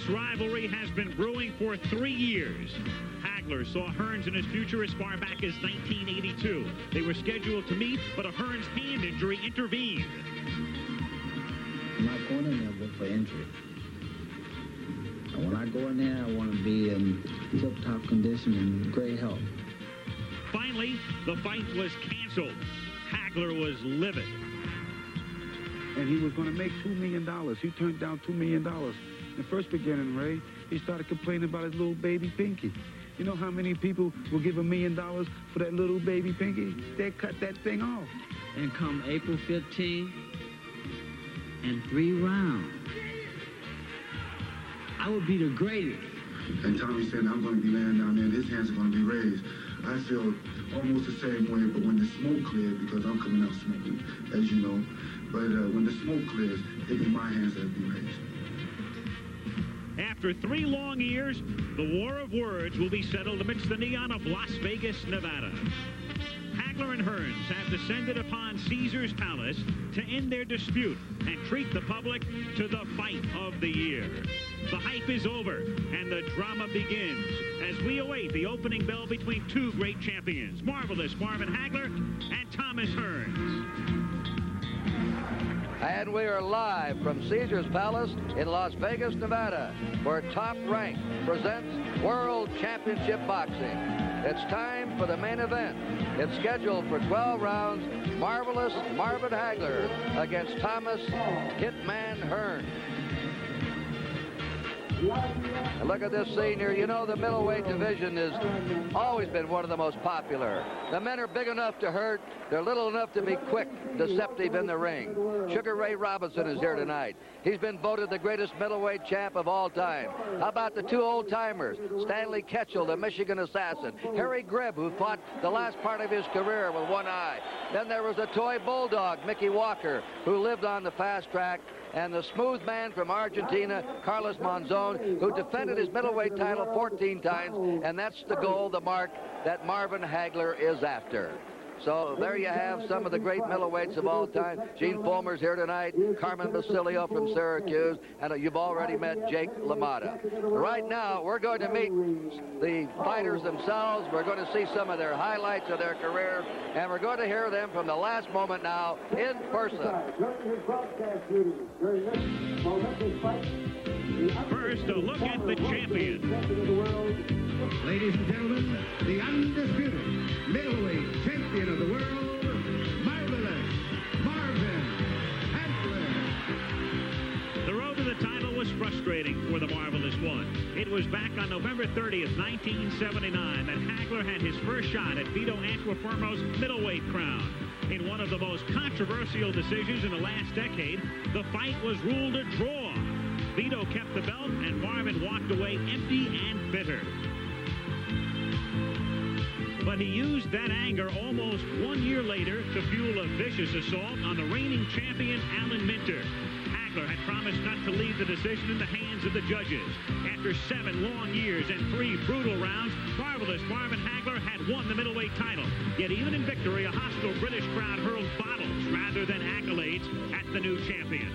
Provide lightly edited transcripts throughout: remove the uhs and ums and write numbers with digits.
This rivalry has been brewing for 3 years. Hagler saw Hearns in his future as far back as 1982. They were scheduled to meet, but a Hearns hand injury intervened. I'm not going in there for injury. And when I go in there, I want to be in tip-top condition and great health. Finally, the fight was canceled. Hagler was livid. And he was going to make $2 million. He turned down $2 million. In the first beginning, Ray, he started complaining about his little baby Pinky. You know how many people will give $1 million for that little baby Pinky? They cut that thing off. And come April 15, in 3 rounds, I would be the greatest. And Tommy said, I'm going to be laying down there and his hands are going to be raised. I feel almost the same way, but when the smoke cleared, because I'm coming out smoking, as you know, but when the smoke clears, it'll be my hands that'll be raised. After 3 long years, the war of words will be settled amidst the neon of Las Vegas, Nevada. Hagler and Hearns have descended upon Caesar's Palace to end their dispute and treat the public to the fight of the year. The hype is over, and the drama begins as we await the opening bell between 2 great champions, Marvelous Marvin Hagler and Thomas Hearns. And we are live from Caesar's Palace in Las Vegas, Nevada, where Top Rank presents World Championship Boxing. It's time for the main event. It's scheduled for 12 rounds. Marvelous Marvin Hagler against Thomas Hitman Hearns. And look at this scene here. You know, the middleweight division has always been one of the most popular. The men are big enough to hurt. They're little enough to be quick, deceptive in the ring. Sugar Ray Robinson is here tonight. He's been voted the greatest middleweight champ of all time. How about the 2 old-timers? Stanley Ketchel, the Michigan assassin. Harry Greb, who fought the last part of his career with one eye. Then there was a toy bulldog, Mickey Walker, who lived on the fast track. And the smooth man from Argentina, Carlos Monzon, who defended his middleweight title 14 times, and that's the goal, the mark that Marvin Hagler is after. So there you have some of the great middleweights of all time. Gene Fulmer's here tonight, Carmen Basilio from Syracuse, and you've already met Jake LaMotta. Right now, we're going to meet the fighters themselves. We're going to see some of their highlights of their career, and we're going to hear them from the last moment now in person. First, a look at the champion. Ladies and gentlemen, the undisputed middleweight champion of the world, Marvelous Marvin Hagler. The road to the title was frustrating for the Marvelous One. It was back on November 30th, 1979, that Hagler had his first shot at Vito Antuofermo's middleweight crown. In one of the most controversial decisions in the last decade, the fight was ruled a draw. Vito kept the belt, and Marvin walked away empty and bitter. But he used that anger almost 1 year later to fuel a vicious assault on the reigning champion, Alan Minter. Hagler had promised not to leave the decision in the hands of the judges. After 7 long years and 3 brutal rounds, Marvelous Marvin Hagler had won the middleweight title. Yet even in victory, a hostile British crowd hurled bottles rather than accolades at the new champion.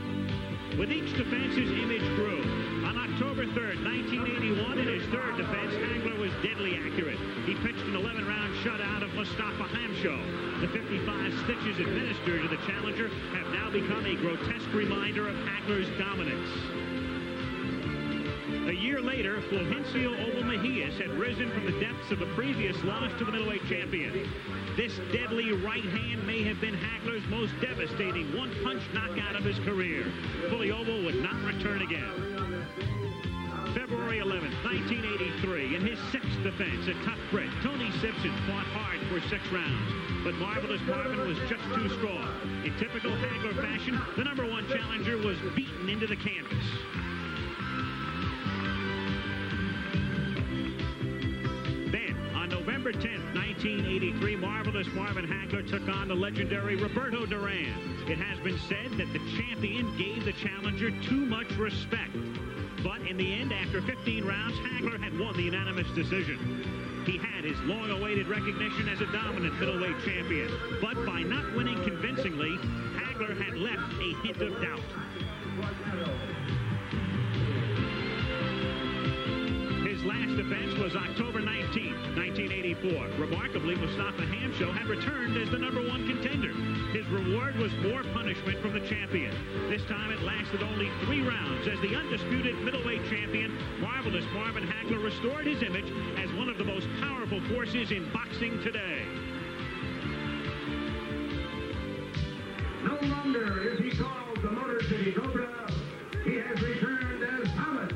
With each defense, his image grew. On October 3rd, 1981, in his 3rd defense, Hagler was deadly accurate. He pitched an 11-round shutout of Mustafa Hamsho. The 55 stitches administered to the challenger have now become a grotesque reminder of Hagler's dominance. A year later, Fulgencio Ovo Mejias had risen from the depths of a previous loss to the middleweight champion. This deadly right hand may have been Hagler's most devastating one-punch knockout of his career. Fully Ovo would not return again. February 11th, 1983, in his 6th defense, a tough Brit, Tony Simpson, fought hard for 6 rounds. But Marvelous Marvin was just too strong. In typical Hagler fashion, the #1 challenger was beaten into the canvas. Then, on November 10th, 1983, Marvelous Marvin Hagler took on the legendary Roberto Duran. It has been said that the champion gave the challenger too much respect. But in the end, after 15 rounds, Hagler had won the unanimous decision. He had his long-awaited recognition as a dominant middleweight champion. But by not winning convincingly, Hagler had left a hint of doubt. before. Remarkably, Mustafa Hamsho had returned as the #1 contender. His reward was more punishment from the champion. This time it lasted only 3 rounds as the undisputed middleweight champion, Marvelous Marvin Hagler, restored his image as one of the most powerful forces in boxing today. No longer is he called the Motor City Cobra. He has returned as Thomas,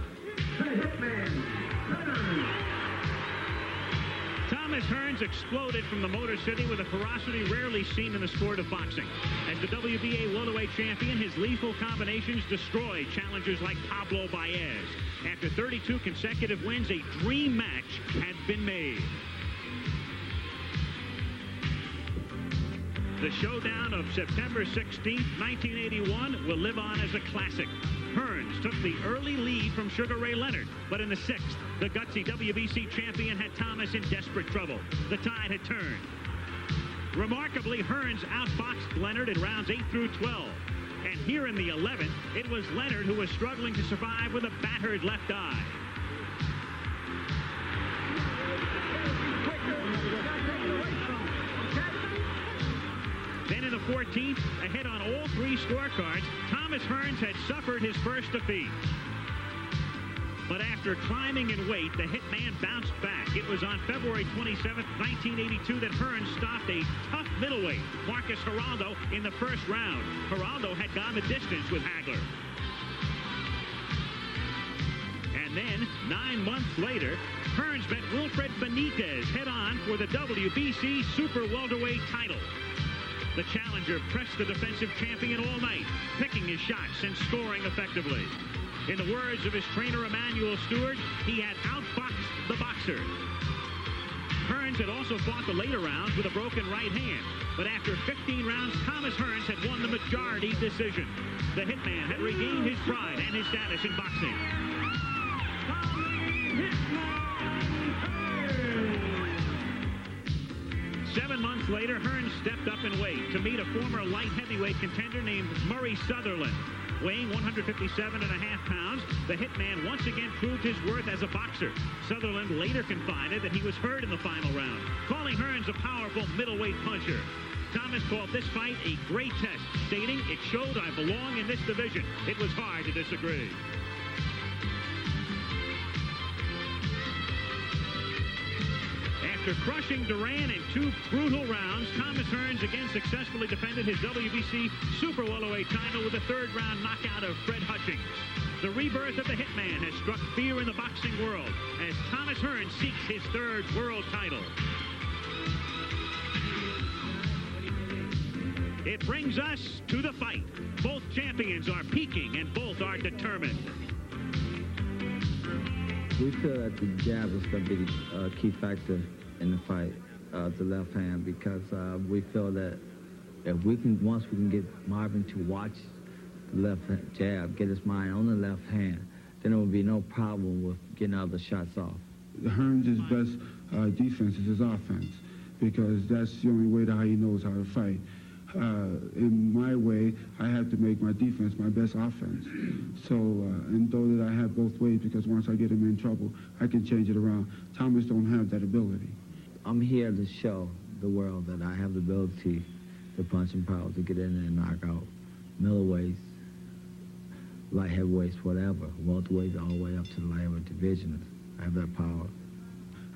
the Hitman Hearns. Thomas Hearns exploded from the Motor City with a ferocity rarely seen in the sport of boxing. As the WBA welterweight champion, his lethal combinations destroyed challengers like Pablo Baez. After 32 consecutive wins, a dream match had been made. The showdown of September 16, 1981 will live on as a classic. Hearns took the early lead from Sugar Ray Leonard, but in the 6th, the gutsy WBC champion had Thomas in desperate trouble. The tide had turned. Remarkably, Hearns outboxed Leonard in rounds 8 through 12. And here in the 11th, it was Leonard who was struggling to survive with a battered left eye. Then in the 14th, ahead on all 3 scorecards, Thomas Hearns had suffered his first defeat. But after climbing in weight, the Hitman bounced back. It was on February 27, 1982 that Hearns stopped a tough middleweight, Marcus Geraldo, in the first round. Geraldo had gone the distance with Hagler. And then, 9 months later, Hearns met Wilfred Benitez head-on for the WBC Super Welterweight title. The challenger pressed the defensive champion all night, picking his shots and scoring effectively. In the words of his trainer, Emanuel Stewart, he had outboxed the boxer. Hearns had also fought the later rounds with a broken right hand. But after 15 rounds, Thomas Hearns had won the majority decision. The Hitman had regained his pride and his status in boxing. 7 months later, Hearns stepped up in weight to meet a former light heavyweight contender named Murray Sutherland. Weighing 157.5 pounds, the Hitman once again proved his worth as a boxer. Sutherland later confided that he was hurt in the final round, calling Hearns a powerful middleweight puncher. Thomas called this fight a great test, stating, "It showed I belong in this division." It was hard to disagree. After crushing Duran in 2 brutal rounds, Thomas Hearns again successfully defended his WBC Super Welterweight title with a 3rd-round knockout of Fred Hutchings. The rebirth of the Hitman has struck fear in the boxing world as Thomas Hearns seeks his 3rd world title. It brings us to the fight. Both champions are peaking and both are determined. We feel that the jab is going to be the key factor in the fight, the left hand, because we feel that if once we can get Marvin to watch the left jab, get his mind on the left hand, then there will be no problem with getting other shots off. Hearns' best defense is his offense, because that's the only way that he knows how to fight. In my way, I have to make my defense my best offense. So, and though that I have both ways, because once I get him in trouble, I can change it around. Thomas don't have that ability. I'm here to show the world that I have the ability to punch and power, to get in there and knock out middleweights, light heavyweights, whatever, welterweights, all the way up to the lightweight division. I have that power.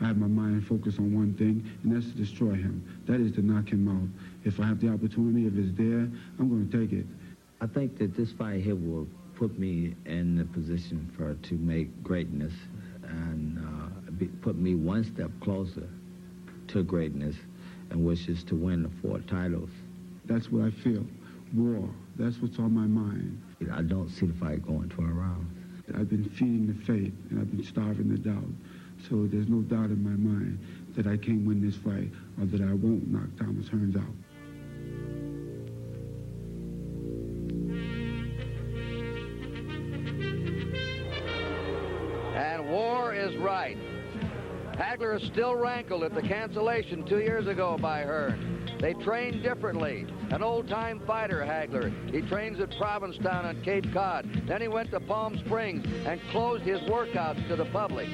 I have my mind focused on one thing, and that's to destroy him. That is to knock him out. If I have the opportunity, if it's there, I'm going to take it. I think that this fight here will put me in the position to make greatness and put me one step closer to greatness, and which is to win the 4 titles. That's what I feel. War. That's what's on my mind. I don't see the fight going 12 rounds. I've been feeding the faith, and I've been starving the doubt. So there's no doubt in my mind that I can't win this fight, or that I won't knock Thomas Hearns out. And war is right. Hagler is still rankled at the cancellation 2 years ago by Hearns. They train differently. An old-time fighter, Hagler. He trains at Provincetown on Cape Cod. Then he went to Palm Springs and closed his workouts to the public.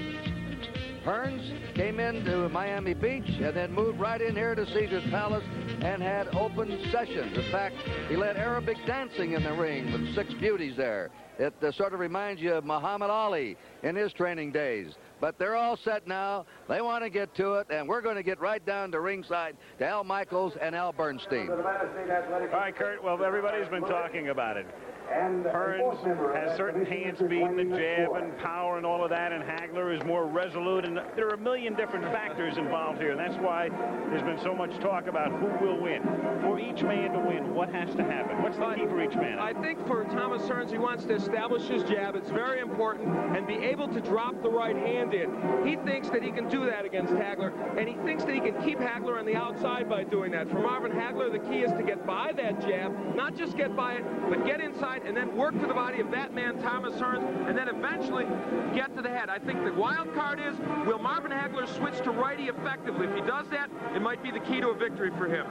Hearns came into Miami Beach and then moved right in here to Caesar's Palace and had open sessions. In fact, he led Arabic dancing in the ring with 6 beauties there. It sort of reminds you of Muhammad Ali in his training days. But they're all set now. They want to get to it, and we're going to get right down to ringside to Al Michaels and Al Bernstein. All right, Kurt. Well, everybody's been talking about it. Hearns has certain hand speed and the jab and power and all of that, and Hagler is more resolute, and there are a million different factors involved here, and that's why there's been so much talk about who will win. For each man to win, what has to happen? What's the key for each man? I think for Thomas Hearns, he wants to establish his jab. It's very important, and be able to drop the right hand in. He thinks that he can do that against Hagler, and he thinks that he can keep Hagler on the outside by doing that. For Marvin Hagler, the key is to get by that jab, not just get by it, but get inside and then work to the body of that man, Thomas Hearns, and then eventually get to the head. I think the wild card is, will Marvin Hagler switch to righty effectively? If he does that, it might be the key to a victory for him.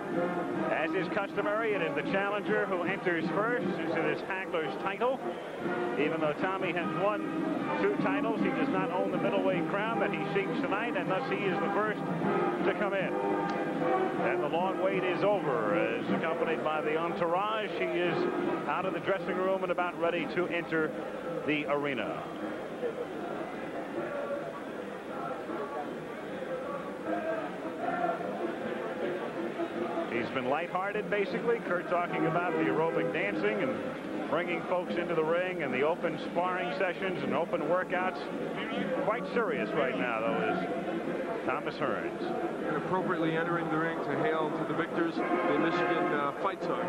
As is customary, it is the challenger who enters first. It is Hagler's title. Even though Tommy has won 2 titles, he does not own the middleweight crown that he seeks tonight, and thus he is the first to come in. And the long wait is over. As accompanied by the entourage, he is out of the dressing room and about ready to enter the arena. He's been lighthearted, basically. Kurt talking about the aerobic dancing and bringing folks into the ring and the open sparring sessions and open workouts. Quite serious right now, though, is Thomas Hearns. And appropriately entering the ring to hail to the victors, the Michigan Fight Song.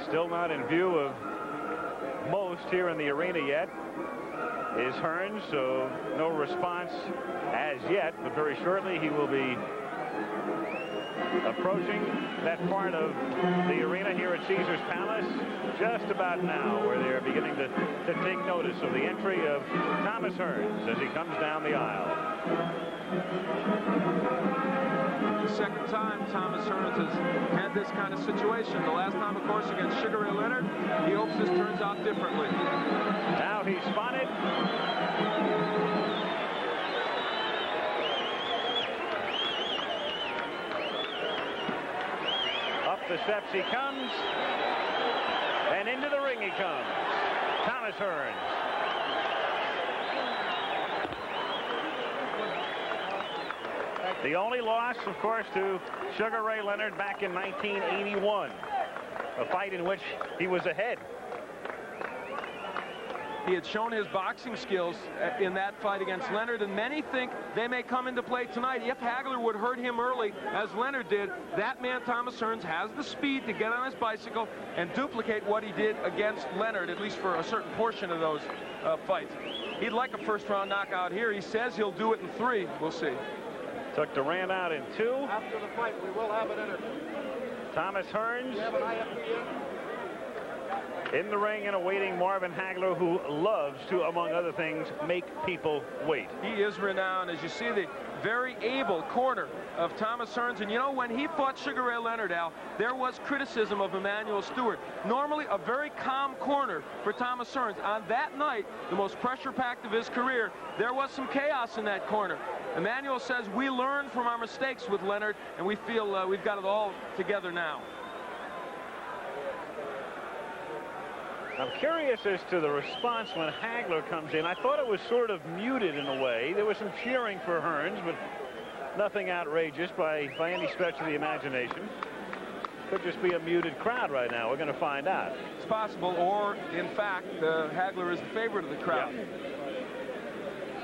Still not in view of most here in the arena yet is Hearns, so no response as yet, but very shortly he will be approaching that part of the arena here at Caesar's Palace just about now, where they're beginning to take notice of the entry of Thomas Hearns as he comes down the aisle. The second time Thomas Hearns has had this kind of situation. The last time, of course, against Sugar Ray Leonard. He hopes this turns out differently. Now he's spotted. Up the steps he comes, and into the ring he comes. Thomas Hearns. The only loss, of course, to Sugar Ray Leonard back in 1981, a fight in which he was ahead. He had shown his boxing skills in that fight against Leonard, and many think they may come into play tonight. If Hagler would hurt him early, as Leonard did, that man, Thomas Hearns, has the speed to get on his bicycle and duplicate what he did against Leonard, at least for a certain portion of those fights. He'd like a first-round knockout here. He says he'll do it in 3. We'll see. Took Durant out in 2. After the fight, we will have an interview. Thomas Hearns in the ring and awaiting Marvin Hagler, who loves to, among other things, make people wait. He is renowned. As you see, the very able corner of Thomas Hearns. And you know, when he fought Sugar Ray Leonard, Al, there was criticism of Emmanuel Stewart. Normally a very calm corner for Thomas Hearns. On that night, the most pressure-packed of his career, there was some chaos in that corner. Emmanuel says we learned from our mistakes with Leonard, and we feel we've got it all together now. I'm curious as to the response when Hagler comes in. I thought it was sort of muted in a way. There was some cheering for Hearns, but nothing outrageous by any stretch of the imagination. Could just be a muted crowd right now. We're going to find out. It's possible, or in fact, Hagler is the favorite of the crowd. Yeah.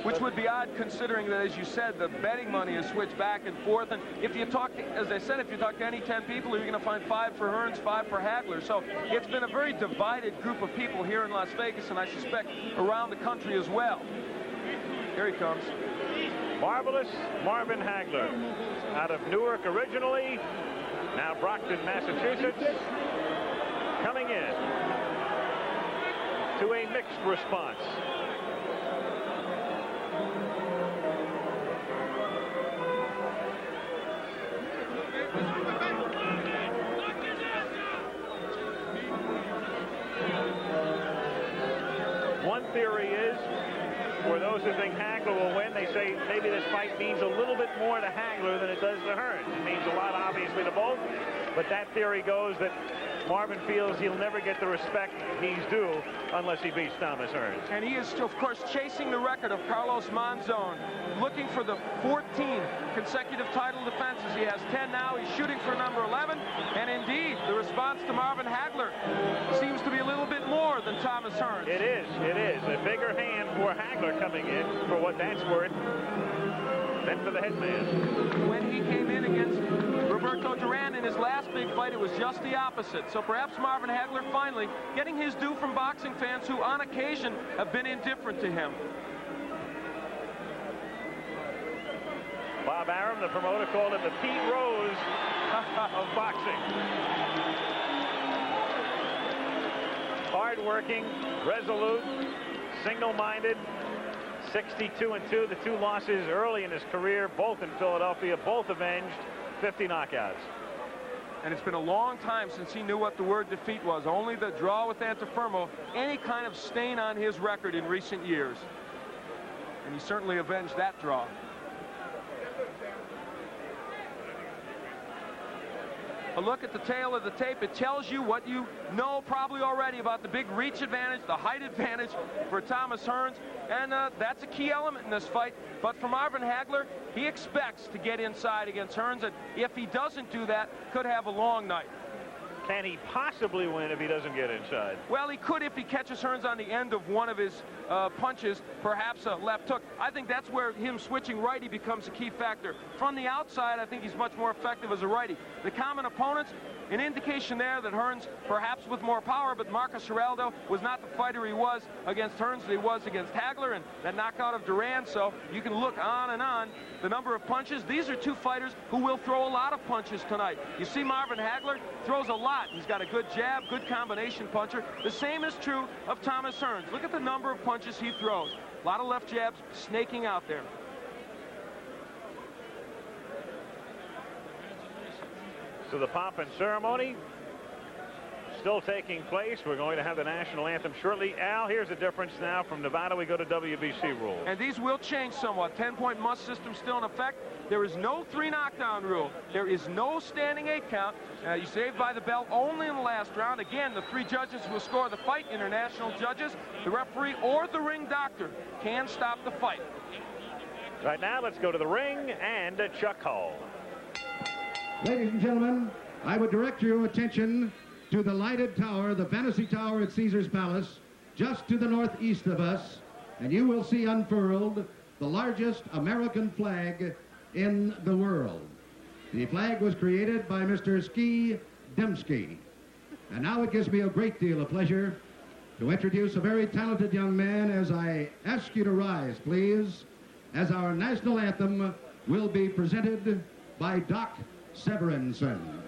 Which would be odd, considering that, as you said, the betting money is switched back and forth. And if you talk, as I said, if you talk to any 10 people, you're going to find 5 for Hearns, 5 for Hagler. So it's been a very divided group of people here in Las Vegas, and I suspect around the country as well. Here he comes. Marvelous Marvin Hagler, out of Newark originally, now Brockton, Massachusetts, coming in to a mixed response. who think Hagler will win. They say maybe this fight means a little bit more to Hagler than it does to Hearns. It means a lot, obviously, to both. But that theory goes that Marvin feels he'll never get the respect he's due unless he beats Thomas Hearns. And he is, of course, chasing the record of Carlos Monzon, looking for the 14 consecutive title defenses. He has 10 now. He's shooting for number 11. And indeed, the response to Marvin Hagler seems to be a little bit more than Thomas Hearns. It is. It is. A bigger hand for Hagler coming in, for what that's worth, than for the Hitman. When he came in against Roberto Duran in his last big fight, it was just the opposite. So perhaps Marvin Hagler finally getting his due from boxing fans who on occasion have been indifferent to him. Bob Arum, the promoter, called him the Pete Rose of boxing. Hard-working, resolute, single-minded, 62-2. The 2 losses early in his career, both in Philadelphia, both avenged, 50 knockouts. And it's been a long time since he knew what the word defeat was. Only the draw with Antifermo, any kind of stain on his record in recent years. And he certainly avenged that draw. A look at the tail of the tape, it tells you what you know probably already about the big reach advantage, the height advantage for Thomas Hearns, and that's a key element in this fight. But for Marvin Hagler, he expects to get inside against Hearns, and if he doesn't do that, could have a long night. Can he possibly win if he doesn't get inside? Well, he could if he catches Hearns on the end of one of his punches, perhaps a left hook. I think that's where him switching righty becomes a key factor. From the outside, I think he's much more effective as a righty. The common opponents, an indication there that Hearns, perhaps with more power, but Marcus Geraldo was not the fighter he was against Hearns that he was against Hagler, and that knockout of Duran. So you can look on and on. The number of punches, these are 2 fighters who will throw a lot of punches tonight. You see Marvin Hagler throws a lot. He's got a good jab, good combination puncher. The same is true of Thomas Hearns. Look at the number of punches he throws. A lot of left jabs snaking out there. So the pomp and ceremony still taking place. We're going to have the national anthem shortly. Al, here's the difference now. From Nevada, we go to WBC rules. And these will change somewhat. 10-point must system still in effect. There is no 3 knockdown rule. There is no standing 8 count. You save by the bell only in the last round. Again, the 3 judges who will score the fight, international judges, the referee, or the ring doctor, can stop the fight. Right now, let's go to the ring and Chuck Hull. Ladies and gentlemen, I would direct your attention to the lighted tower, the Fantasy Tower at Caesar's Palace, just to the northeast of us, and you will see unfurled the largest American flag in the world. The flag was created by Mr. Ski Dembski. And now it gives me a great deal of pleasure to introduce a very talented young man as I ask you to rise, please, as our national anthem will be presented by Doc Severinsen.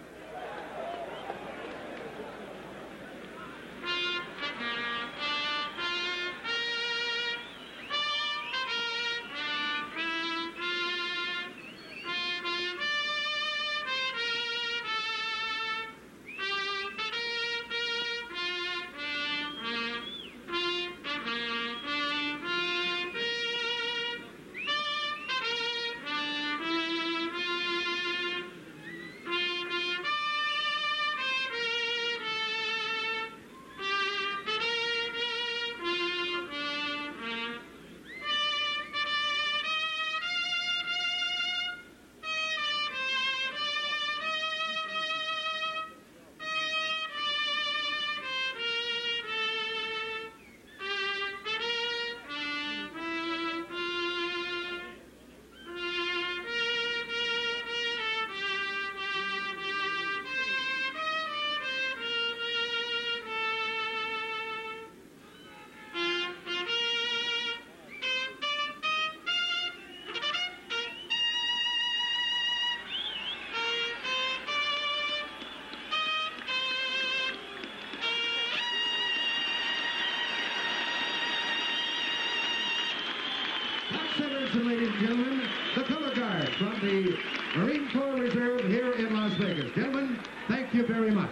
Ladies and gentlemen, the color guard from the Marine Corps Reserve here in Las Vegas. Gentlemen, thank you very much.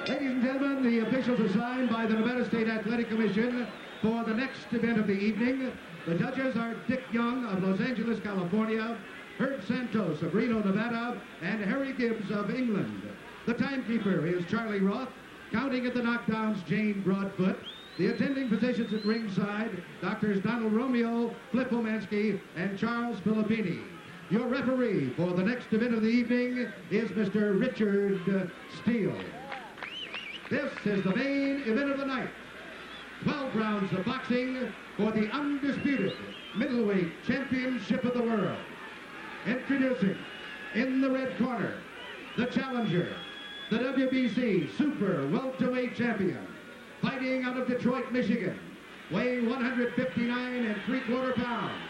Ladies and gentlemen, gentlemen, the officials assigned by the Nevada State Athletic Commission for the next event of the evening. The judges are Dick Young of Los Angeles, California, Herb Santos of Reno, Nevada, and Harry Gibbs of England. The timekeeper is Charlie Roth. Counting at the knockdowns, Jane Broadfoot. The attending physicians at ringside, Doctors Donald Romeo, Flip Omansky, and Charles Filippini. Your referee for the next event of the evening is Mr. Richard Steele. This is the main event of the night. 12 rounds of boxing for the undisputed middleweight championship of the world. Introducing, in the red corner, the challenger, the WBC Super Welterweight Champion, fighting out of Detroit, Michigan, weighing 159 3/4 pounds.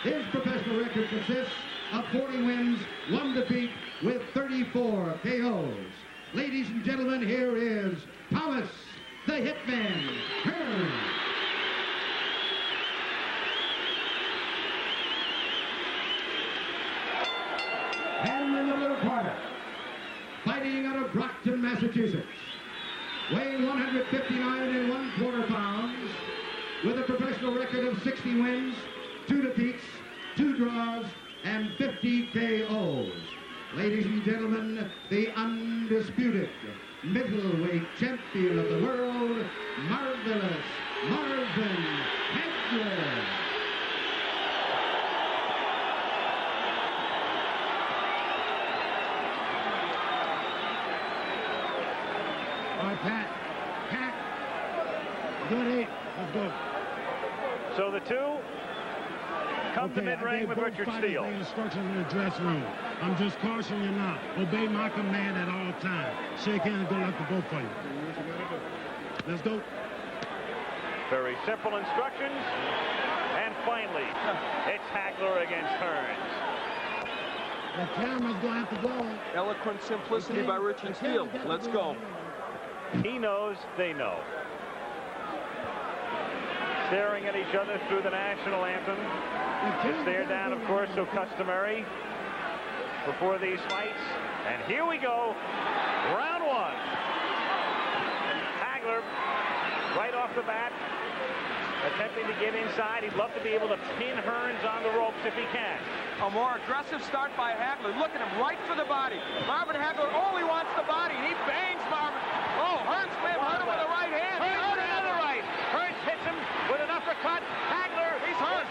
His professional record consists of 40 wins, 1 defeat, with 34 KOs. Ladies and gentlemen, here is Thomas the Hitman Hearns. And in the little corner, fighting out of Brockton, Massachusetts, weighing 159 1/4 pounds, with a professional record of 60 wins, 2 defeats, 2 draws, and 50 KOs. Ladies and gentlemen, the undisputed middleweight champion of the world, Marvelous Marvin Hagler. All right, Pat. Good 8. Let's go. So the two come to mid-ring with Richard Steele. Instructions in the dressing room. I'm just cautioning you now. Obey my command at all times. Shake hands, don't let the vote for you. Let's go. Very simple instructions. And finally, it's Hagler against Hearns. The camera's going to have to go. Eloquent simplicity by Richard Steele. Let's go. He knows, they know. Staring at each other through the national anthem. The stare down, of course, so customary before these fights. And here we go. Round 1. Hagler, right off the bat, attempting to get inside. He'd love to be able to pin Hearns on the ropes if he can. A more aggressive start by Hagler. Look at him, right for the body. Marvin Hagler only wants the body, and he bangs Marvin. Oh, Hearns may have hurt him with a right hand. Hearns with another right. Hearns hits him with an uppercut. Hagler, he's hurt.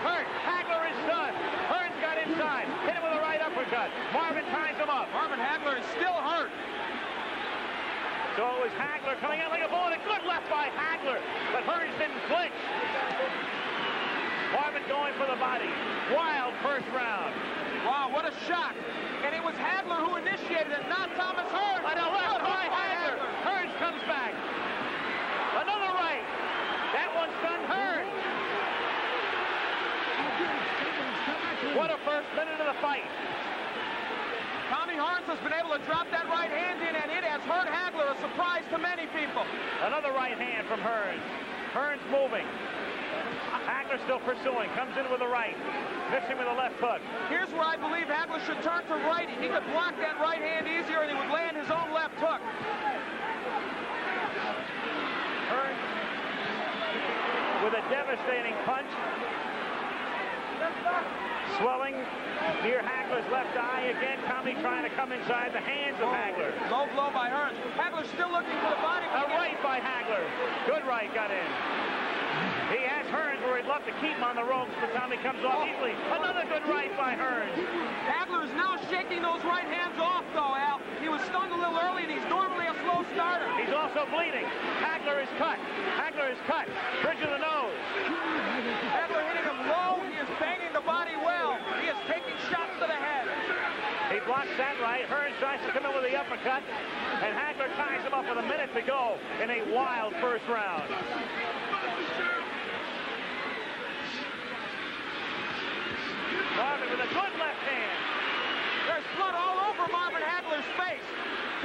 Hagler is done. Hearns got inside. Hit him with a right uppercut. Marvin ties him up. Marvin Hagler is still hurt. So it was Hagler coming out like a bullet. A good left by Hagler, but Hearns didn't flinch. Marvin going for the body. Wild first round. Wow, what a shock. And it was Hagler who initiated it, not Thomas Hearns. And a left by Hagler. Hearns comes back. Another right. That one's done Hearns. What a first minute of the fight. Tommy Hearns has been able to drop that right hand in, and it has hurt Hagler, a surprise to many people. Another right hand from Hearns. Hearns moving. Hagler still pursuing. Comes in with a right. Missing with a left hook. Here's where I believe Hagler should turn to righty. He could block that right hand easier, and he would land his own left hook. Hearns with a devastating punch. Swelling near Hagler's left eye. Again, Tommy trying to come inside the hands of Hagler. Low blow by Hearns. Hagler still looking for the body. A right by Hagler. Good right got in. He has Hearns where he'd love to keep him on the ropes, but Tommy comes off easily. Another good right by Hearns. Hagler is now shaking those right hands off, though, Al. He was stunned a little early, and he's normally a slow starter. He's also bleeding. Hagler is cut. Hagler is cut. Bridge of the nose. Hagler hitting him low. He is banging the body well. He is taking shots to the head. He blocks that right. Hearns tries to come in with the uppercut, and Hagler ties him up with a minute to go in a wild first round. Marvin with a good left hand. There's blood all over Marvin Hagler's face.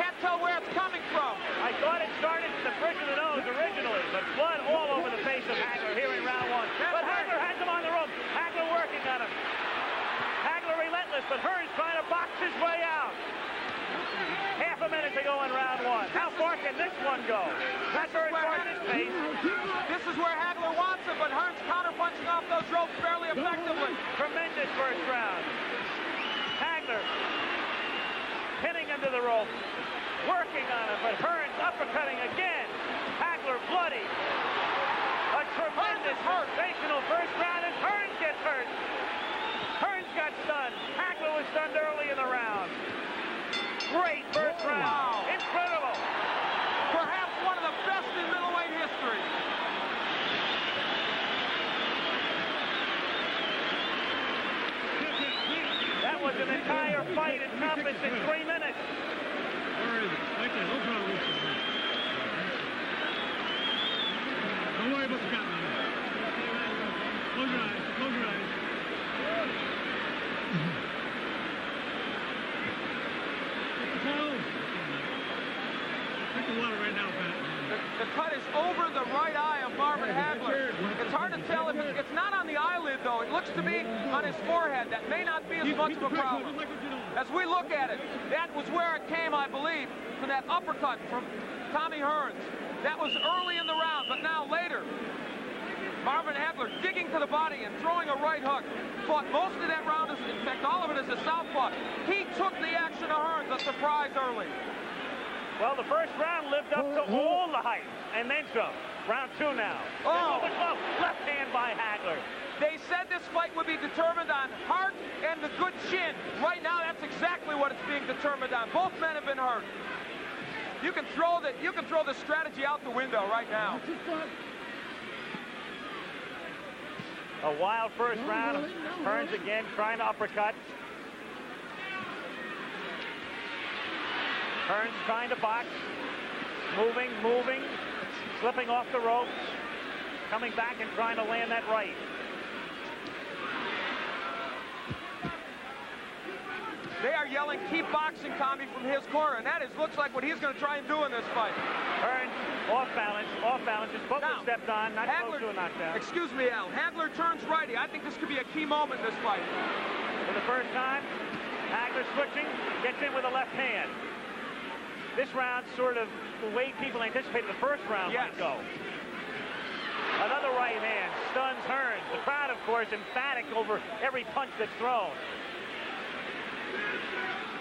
Can't tell where it's coming from. I thought it started at the bridge of the nose originally, but blood all over the face of Hagler here in round 1. But Hagler has him on the rope. Hagler working on him. Hagler relentless, but Hearns trying to box his way out. Half a a minute to go in round one. How far can this one go? Not very far this pace. This is where Hagler wants it, but Hearns counterpunching off those ropes fairly effectively. Tremendous first round. Hagler pinning him to the rope, working on him, but Hearns uppercutting again. Hagler bloody. A tremendous, sensational first round, and Hearns gets hurt. Hearns got stunned. Hagler was stunned early in the round. Great first round. Wow. Incredible. Perhaps one of the best in middleweight history. That was an entire fight encompassed in 3 minutes. Where is it? Right there. Don't try to reach it. Don't worry about the gun. Close your eyes. Close your eyes. Drink the water right now, Pat. The cut is over the right eye of Marvin Hagler. It's hard to tell if it's not on the eyelid, though. It looks to be on his forehead. That may not be as much of a problem. As we look at it, that was where it came, I believe, from that uppercut from Tommy Hearns. That was early in the round, but now later, Marvin Hagler digging to the body and throwing a right hook. Fought most of that round, in fact, all of it as a southpaw. He took the action of Hearns, a surprise early. Well, the first round lived up to all the hype, and then some. Round two now. Oh! Left hand by Hagler. They said this fight would be determined on heart and the good chin. Right now, that's exactly what it's being determined on. Both men have been hurt. You can throw the strategy out the window right now. A wild first round. Hearns again trying to uppercut. Hearns trying to box. Moving, slipping off the ropes. Coming back and trying to land that right. They are yelling, keep boxing, Tommy, from his corner, and that looks like what he's going to try and do in this fight. Hearns off balance, his foot was stepped on, not close to a knockdown. Excuse me, Al. Hagler turns righty. I think this could be a key moment in this fight. For the first time, Hagler switching, gets in with a left hand. This round sort of the way people anticipated the first round might go. Another right hand stuns Hearns. The crowd, of course, emphatic over every punch that's thrown.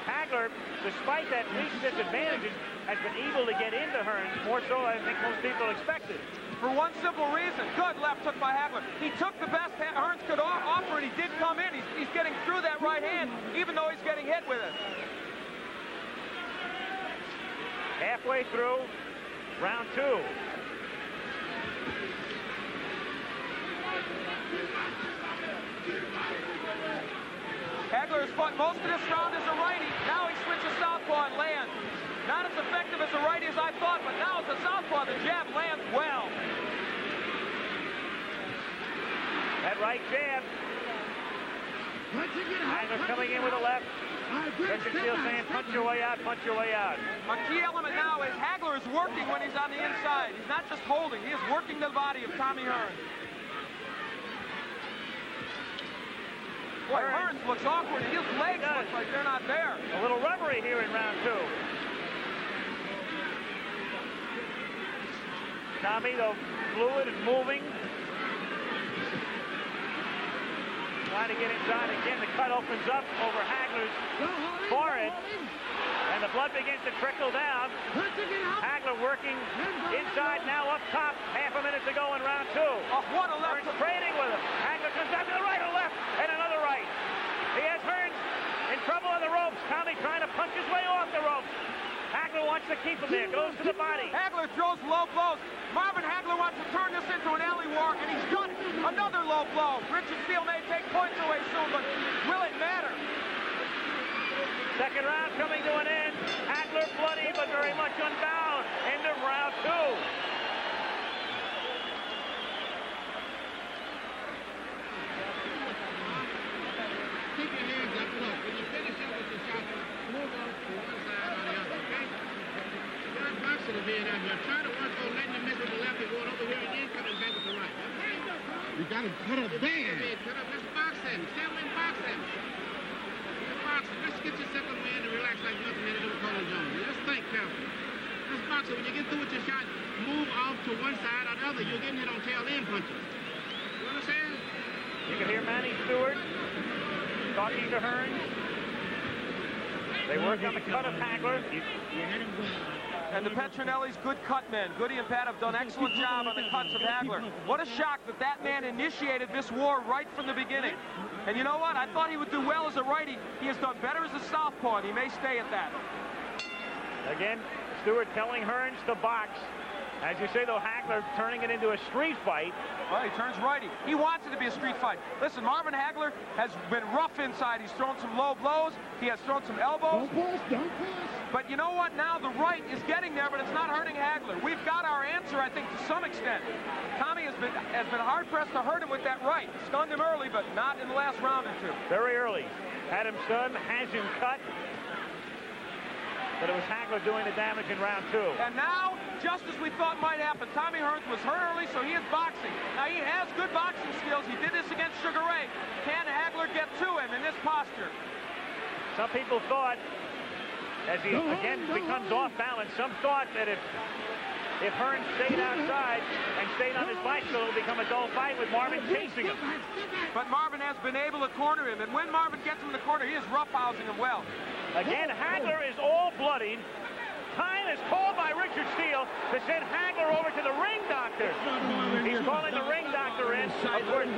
Hagler, despite that least disadvantages, has been able to get into Hearns more so I think most people expected. For one simple reason, good left hook by Hagler. He took the best Hearns could offer, and he did come in. He's getting through that right hand, even though he's getting hit with it. Halfway through round two. Hagler has fought most of this round as a righty. Now he switches southpaw and lands. Not as effective as a righty as I thought, but now as a southpaw, the jab lands well. That right jab. Hagler coming in with a left. Richard Steele saying, punch your way out, punch your way out. A key element now is Hagler is working when he's on the inside. He's not just holding, he is working the body of Tommy Hearns. Boy, Hearns looks awkward. His legs look like they're not there. A little rubbery here in round two. Tommy, though, fluid and moving. Trying to get inside again. The cut opens up over Hagler's forehead. And the blood begins to trickle down. Hagler working inside, now up top. Half a minute to go in round two. What a left. Hearns trading with him. Hagler comes down to the right, a left, and another right. He has Hearns in trouble on the ropes. Tommy trying to punch his way off the ropes. Hagler wants to keep him there, goes to the body. Hagler throws low blows. Marvin Hagler wants to turn this into an alley war, and he's got another low blow. Richard Steele may take points away soon, but will it matter? Second round coming to an end. Hagler bloody, but very much unbound. End of round two. Keep your hands up. Look, when you finish up with your shot, move on to one side or the other, okay? You're not boxing to be in there. You're trying to work on letting you miss with the left and going over here and then coming back with the right. You got to cut up there. Cut up. Let's box him. Stand in box him. Box let's get yourself a man to relax like nothing man to Cole Jones. Let's think carefully. This boxer, when you get through with your shot, move off to one side or the other. You're getting hit on tail end punches. You understand? You can hear Manny Stewart talking to Hearns. They work on the cut of Hagler. And the Petronelli's good cut men. Goody and Pat have done an excellent job on the cuts of Hagler. What a shock that that man initiated this war right from the beginning. And you know what? I thought he would do well as a righty. He has done better as a southpaw, and he may stay at that. Again, Stewart telling Hearns to box. As you say, though, Hagler turning it into a street fight. Well, he turns righty. He wants it to be a street fight. Listen, Marvin Hagler has been rough inside. He's thrown some low blows. He has thrown some elbows. Don't push. But you know what? Now the right is getting there, but it's not hurting Hagler. We've got our answer, I think, to some extent. Tommy has been hard-pressed to hurt him with that right. Stunned him early, but not in the last round or two. Very early. Had him stunned, has him cut. But it was Hagler doing the damage in round 2. And now, just as we thought might happen, Tommy Hearns was hurt early, so he is boxing. Now, he has good boxing skills. He did this against Sugar Ray. Can Hagler get to him in this posture? Some people thought, as he again becomes off balance, some thought that if Hearns stayed outside and stayed on his bicycle, it would become a dull fight with Marvin chasing him. But Marvin has been able to corner him, and when Marvin gets him in the corner, he is roughhousing him well. Again, Hagler is all bloodied. Time is called by Richard Steele to send Hagler over to the ring doctor. He's calling the ring doctor in. Of course,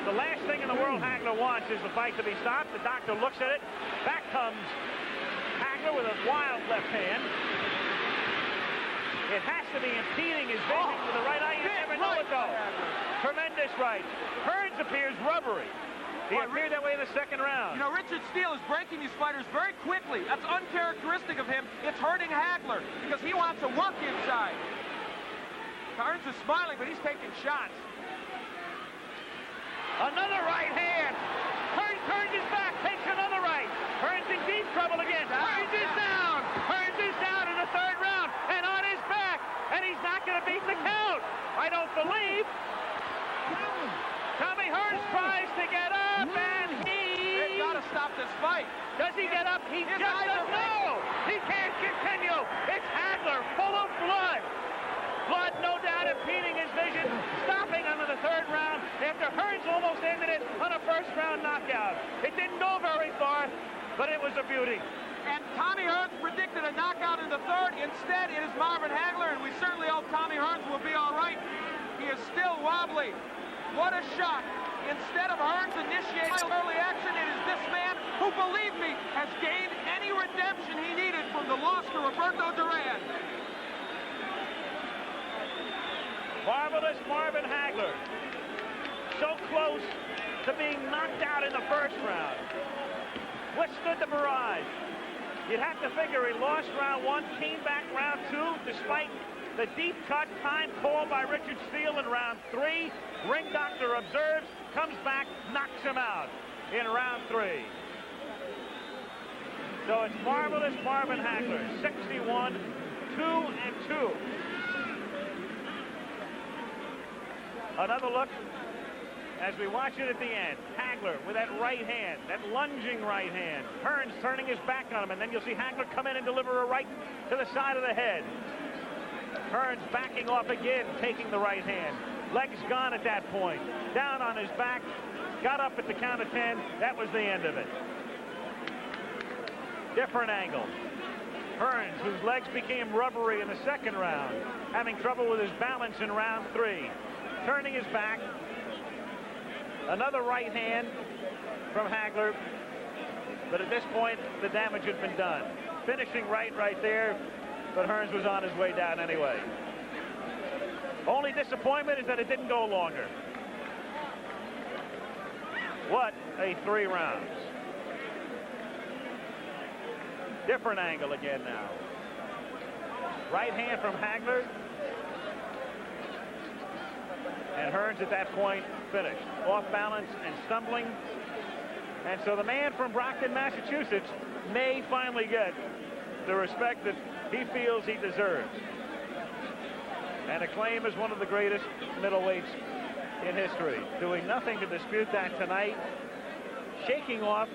the last thing in the world Hagler wants is the fight to be stopped. The doctor looks at it. Back comes Hagler with a wild left hand. It has to be impeding his vision with the right eye. You never know it, though. Tremendous right. Hearns appears rubbery. He appeared that way in the second round. You know, Richard Steele is breaking these fighters very quickly. That's uncharacteristic of him. It's hurting Hagler because he wants to work inside. Hearns is smiling, but he's taking shots. Another right hand. Hearns turns his back, takes another right. Hearns in deep trouble again. Hearns is down. Hearns is down in the third round and on his back. And he's not going to beat the count. I don't believe. Tommy Hearns tries to get up, and They've got to stop this fight. Does he get up? He just doesn't know. He can't continue. It's Hagler, full of blood. Blood, no doubt, impeding his vision, stopping him in the third round after Hearns almost ended it on a first-round knockout. It didn't go very far, but it was a beauty. And Tommy Hearns predicted a knockout in the third. Instead, it is Marvin Hagler, and we certainly hope Tommy Hearns will be all right. He is still wobbly. What a shot. Instead of Hearns initiating early action, it is this man who, believe me, has gained any redemption he needed from the loss to Roberto Duran. Marvelous Marvin Hagler. So close to being knocked out in the first round. Withstood the barrage. You'd have to figure he lost round 1, came back round 2, despite the deep cut, time called by Richard Steele in round 3. Ring doctor observes, comes back, knocks him out in round 3. So it's marvelous Marvin Hagler, 61, 2-2. Another look as we watch it at the end. Hagler with that right hand, that lunging right hand. Hearns turning his back on him, and then you'll see Hagler come in and deliver a right to the side of the head. Hearns backing off again, taking the right hand. Legs gone at that point. Down on his back, got up at the count of 10. That was the end of it. Different angle. Hearns, whose legs became rubbery in the second round, having trouble with his balance in round 3. Turning his back. Another right hand from Hagler. But at this point, the damage had been done. Finishing right there. But Hearns was on his way down anyway. Only disappointment is that it didn't go longer. What a 3 rounds. Different angle again now. Right hand from Hagler. And Hearns at that point finished. Off balance and stumbling. And so the man from Brockton, Massachusetts may finally get the respect that he feels he deserves. And acclaim as one of the greatest middleweights in history. Doing nothing to dispute that tonight. Shaking off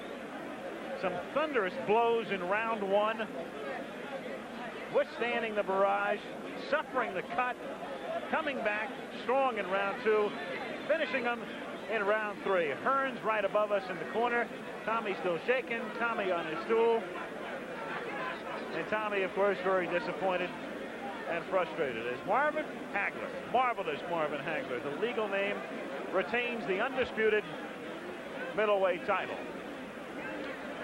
some thunderous blows in round one, withstanding the barrage, suffering the cut, coming back strong in round two, finishing them in round three. Hearns right above us in the corner. Tommy still shaking, Tommy on his stool. And Tommy, of course, very disappointed and frustrated as Marvin Hagler, marvelous Marvin Hagler, the legal name, retains the undisputed middleweight title.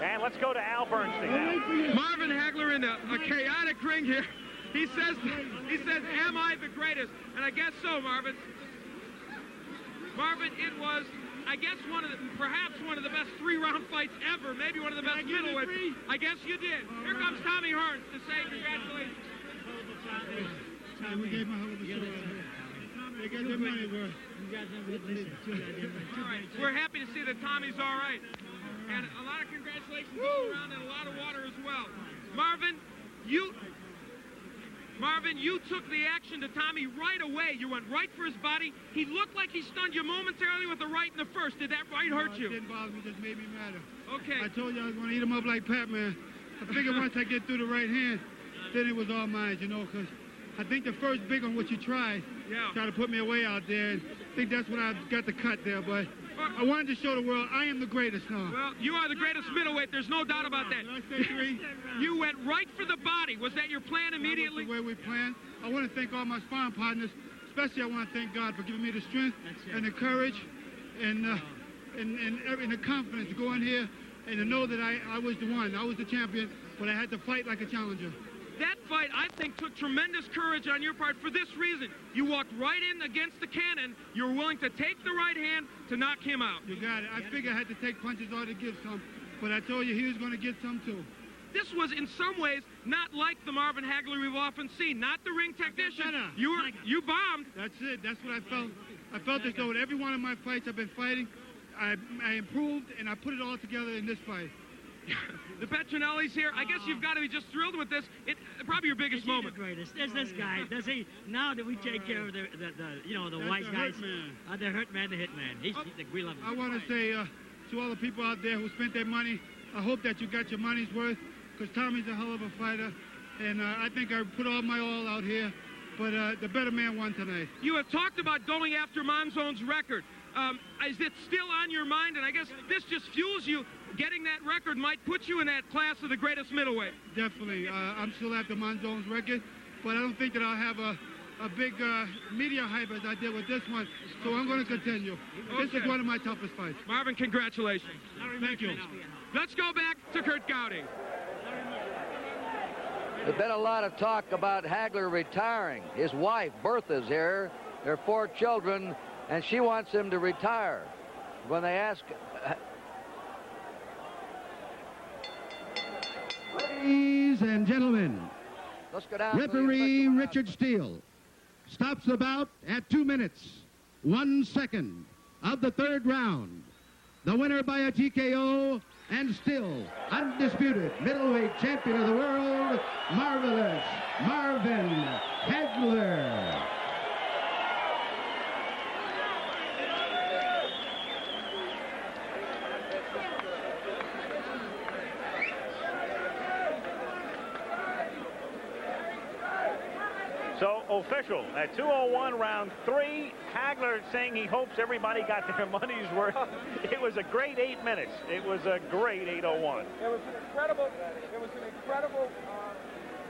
And let's go to Al Bernstein now. Marvin Hagler in a chaotic ring here. He says, am I the greatest? And I guess so, Marvin. Marvin, it was, I guess, perhaps one of the best three-round fights ever, maybe one of the best middleweights. I guess you did. Here comes Tommy Hearns to say congratulations. We gave him a hell of a show. They got their money worth. All right, we're happy to see that Tommy's all right. And a lot of congratulations all around and a lot of water as well. Marvin, you took the action to Tommy right away. You went right for his body. He looked like he stunned you momentarily with the right in the first. Did that right hurt you? It didn't bother me, just made me madder. Okay. I told you I was going to eat him up like Pac-Man. I figured once I get through the right hand, then it was all mine, you know, because I think the first big one, what you tried to put me away out there, and I think that's when I got the cut there, but I wanted to show the world I am the greatest now. Well, you are the greatest middleweight. There's no doubt about that. Did I say three? You went right for the body. Was that your plan immediately? That's the way we planned. I want to thank all my sparring partners. Especially I want to thank God for giving me the strength and the courage and the confidence to go in here and to know that I was the one. I was the champion, but I had to fight like a challenger. That fight, I think, took tremendous courage on your part for this reason. You walked right in against the cannon. You were willing to take the right hand to knock him out. You got it. I figured I had to take punches or to give some, but I told you he was going to get some too. This was, in some ways, not like the Marvin Hagler we've often seen. Not the ring technician. You bombed. That's it. That's what I felt. I felt as though in every one of my fights I've been fighting, I improved, and I put it all together in this fight. The Petronelli's here. I guess you've got to be just thrilled with this. Probably your biggest moment. The greatest. There's this guy. Does he? Now that we take care of the wise guys, the hurt man, the hit man. We love him. I want to say to all the people out there who spent their money, I hope that you got your money's worth, because Tommy's a hell of a fighter, and I think I put all my all out here. But the better man won tonight. You have talked about going after Monzone's record. Is it still on your mind? And I guess this just fuels you. Getting that record might put you in that class of the greatest middleweight. Definitely. I'm still after Monzone's record, but I don't think that I'll have a big media hype as I did with this one, so I'm going to continue. Okay. This is one of my toughest fights. Marvin, congratulations. Thank you. Let's go back to Kurt Gowdy. There's been a lot of talk about Hagler retiring. His wife, Bertha's here. There are 4 children, and she wants him to retire. When they ask... Ladies and gentlemen, let's go down. Referee Richard Steele stops the bout at 2 minutes, 1 second of the 3rd round. The winner by a TKO and still undisputed middleweight champion of the world, marvelous Marvin Hagler. So official at 2:01 round 3. Hagler saying he hopes everybody got their money's worth. It was a great 8 minutes. It was a great 8:01. It was an incredible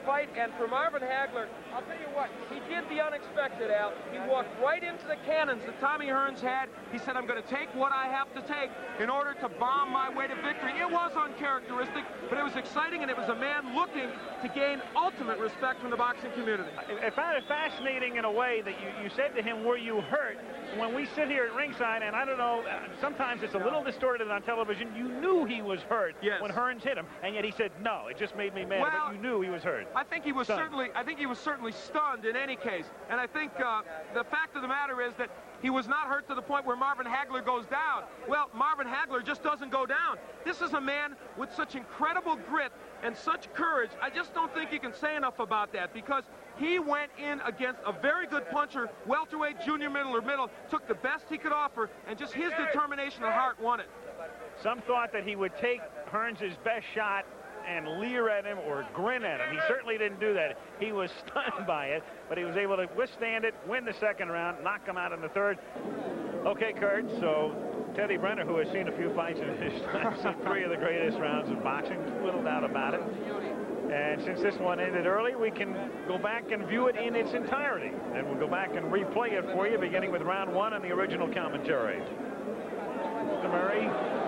fight, and for Marvin Hagler, I'll tell you what, he did the unexpected, Al. He walked right into the cannons that Tommy Hearns had. He said, I'm going to take what I have to take in order to bomb my way to victory. It was uncharacteristic, but it was exciting, and it was a man looking to gain ultimate respect from the boxing community. I found it fascinating in a way that you said to him, were you hurt? When we sit here at ringside, and I don't know, sometimes it's a little distorted on television, you knew he was hurt when Hearns hit him, and yet he said, no, it just made me mad, but you knew he was hurt. I think he was certainly stunned in any case. And I think the fact of the matter is that he was not hurt to the point where Marvin Hagler goes down. Well, Marvin Hagler just doesn't go down. This is a man with such incredible grit and such courage. I just don't think you can say enough about that, because he went in against a very good puncher, welterweight, junior middle, or middle, took the best he could offer, and just his determination and heart won it. Some thought that he would take Hearns' best shot and leer at him or grin at him. He certainly didn't do that. He was stunned by it, but he was able to withstand it, win the second round, knock him out in the third. Okay, Kurt, so Teddy Brenner, who has seen a few fights in his time, seen 3 of the greatest rounds of boxing, little doubt about it. And since this one ended early, we can go back and view it in its entirety. And we'll go back and replay it for you, beginning with round 1 and the original commentary. Mr. Murray.